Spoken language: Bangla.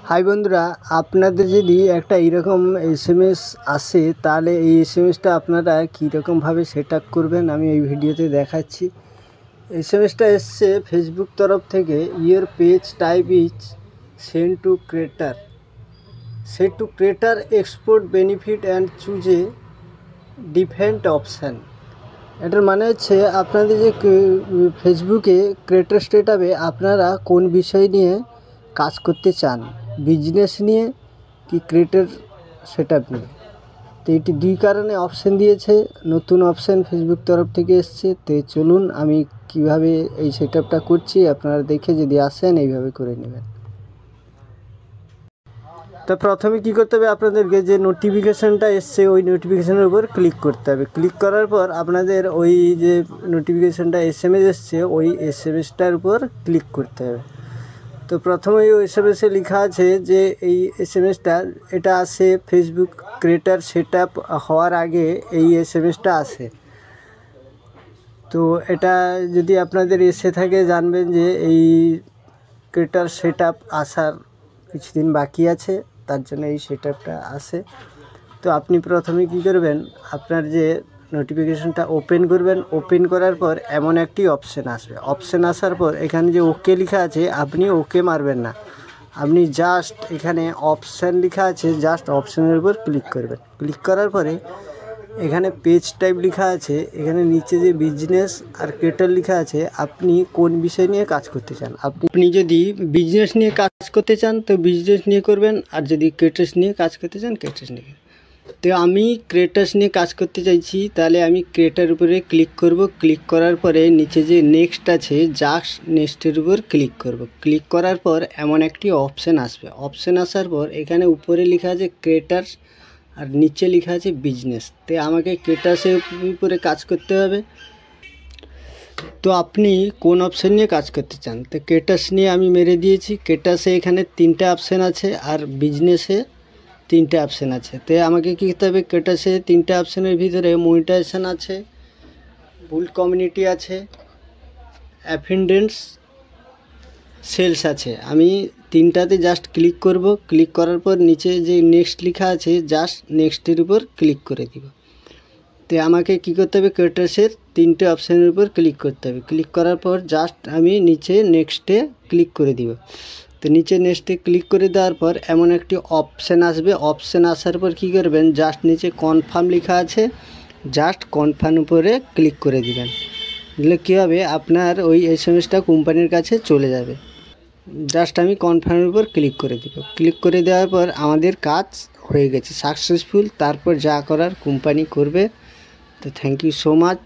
হাই বন্ধুরা, আপনাদের যদি একটা এরকম এসএমএস আসে তাহলে এই এসএমএসটা আপনারা কীরকমভাবে সেট আপ করবেন আমি এই ভিডিওতে দেখাচ্ছি। এসএমএসটা এসছে ফেসবুক তরফ থেকে, your page type is send to creator export benefit and choose a ডিফেন্ট option. এটার মানে হচ্ছে আপনাদের যে ফেসবুকে ক্রিয়েটার সেট আপে আপনারা কোন বিষয় নিয়ে কাজ করতে চান, বিজনেস নিয়ে কি ক্রিয়েটার সেট আপ নিয়ে। তো এটি দুই কারণে অপশান দিয়েছে, নতুন অপশান ফেসবুক তরফ থেকে এসছে। তো চলুন আমি কিভাবে এই সেট আপটা করছি আপনারা দেখে যদি আসেন এইভাবে করে নেবেন। তো প্রথমে কি করতে হবে, আপনাদেরকে যে নোটিফিকেশানটা এসছে ওই নোটিফিকেশানের উপর ক্লিক করতে হবে। ক্লিক করার পর আপনাদের ওই যে নোটিফিকেশানটা এসএমএস এসছে ওই এসএমএসটার উপর ক্লিক করতে হবে। তো প্রথমে ওই এসএমএসে লেখা আছে যে এই এসএমএসটা এটা আসে ফেসবুক ক্রিয়েটার সেট আপ হওয়ার আগে এই এসএমএসটা আসে। তো এটা যদি আপনাদের এসে থাকে জানবেন যে এই ক্রিয়েটার সেট আপ আসার কিছুদিন বাকি আছে, তার জন্য এই সেট আপটা আসে। তো আপনি প্রথমে কি করবেন, আপনার যে নোটিফিকেশানটা ওপেন করবেন। ওপেন করার পর এমন একটি অপশান আসবে। অপশান আসার পর এখানে যে ওকে লেখা আছে আপনি ওকে মারবেন না, আপনি জাস্ট এখানে অপশান লেখা আছে জাস্ট অপশানের উপর ক্লিক করবেন। ক্লিক করার পরে এখানে পেজ টাইপ লেখা আছে, এখানে নিচে যে বিজনেস আর ক্রিয়েটার লেখা আছে আপনি কোন বিষয় নিয়ে কাজ করতে চান। আপনি যদি বিজনেস নিয়ে কাজ করতে চান তো বিজনেস নিয়ে করবেন, আর যদি ক্রিয়েটার্স নিয়ে কাজ করতে চান ক্রিয়েটার্স নিয়ে। তো আমি ক্রিয়েটার্স নিয়ে কাজ করতে চাইছি, তাহলে আমি ক্রিয়েটার উপরে ক্লিক করব। ক্লিক করার পরে নিচে যে নেক্সট আছে জাস্ট নেক্সটের উপর ক্লিক করব। ক্লিক করার পর এমন একটি অপশান আসবে। অপশান আসার পর এখানে উপরে লেখা আছে ক্রিয়েটার্স আর নিচে লেখা আছে বিজনেস। তো আমাকে ক্রিয়েটার্সের উপরে কাজ করতে হবে। তো আপনি কোন অপশান নিয়ে কাজ করতে চান, তো ক্রিয়েটার্স নিয়ে আমি মেরে দিয়েছি। ক্রিয়েটার্সে এখানে 3টে অপশান আছে আর বিজনেসে 3টে অপশান আছে। তো আমাকে কী করতে হবে, ক্রিয়েটার্সে 3টে অপশানের ভিতরে মনিটাইজেশন আছে, বুল কমিউনিটি আছে, অ্যাফিন্ডেন্স সেলস আছে। আমি 3টাতে জাস্ট ক্লিক করব। ক্লিক করার পর নিচে যে নেক্সট লেখা আছে জাস্ট নেক্সটের উপর ক্লিক করে দিব। তো আমাকে কী করতে হবে, ক্রিয়েটার্সের 3টে অপশানের উপর ক্লিক করতে হবে। ক্লিক করার পর জাস্ট আমি নিচে নেক্সটে ক্লিক করে দিব। তো নিচে নেক্সটে ক্লিক করে দেওয়ার পর এমন একটি অপশান আসবে। অপশান আসার পর কী করবেন, জাস্ট নিচে কনফার্ম লেখা আছে জাস্ট কনফার্ম উপরে ক্লিক করে দিবেন। দিলে কী হবে, আপনার ওই এসএমএসটা কোম্পানির কাছে চলে যাবে। জাস্ট আমি কনফার্মের উপর ক্লিক করে দিব। ক্লিক করে দেওয়ার পর আমাদের কাজ হয়ে গেছে সাকসেসফুল। তারপর যা করার কোম্পানি করবে। তো থ্যাংক ইউ সো মাচ।